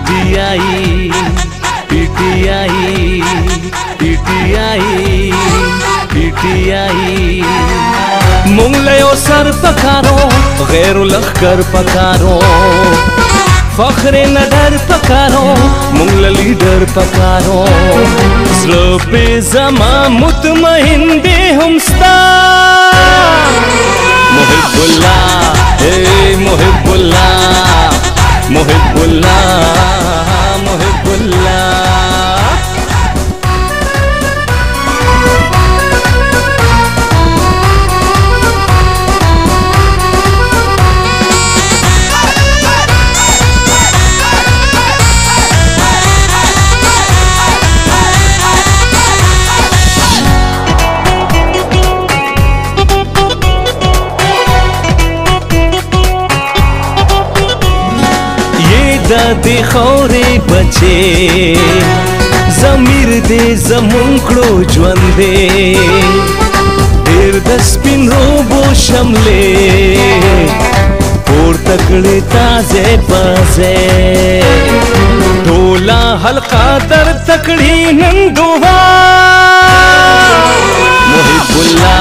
PTI PTI PTI PTI मुंगलयो सर पकारो गैर लखकर पकारो फखरे नडर पकारो मुंगल लीडर पकारो पे जमा मुतमहिन दे हमस्ता मुहिब्बुल्लाह हे मुहिब्बुल्लाह मुहिब्बुल्लाह मुहिब्बुल्लाह दे खौरे बचे जमीर दे जमुंकड़ो ज्वंदे देर दस्पिन रोबो शमले और तकड़े ताजे पाजे ढोला हल्का दर तकड़ी नंदुहा मुहिब्बुल्लाह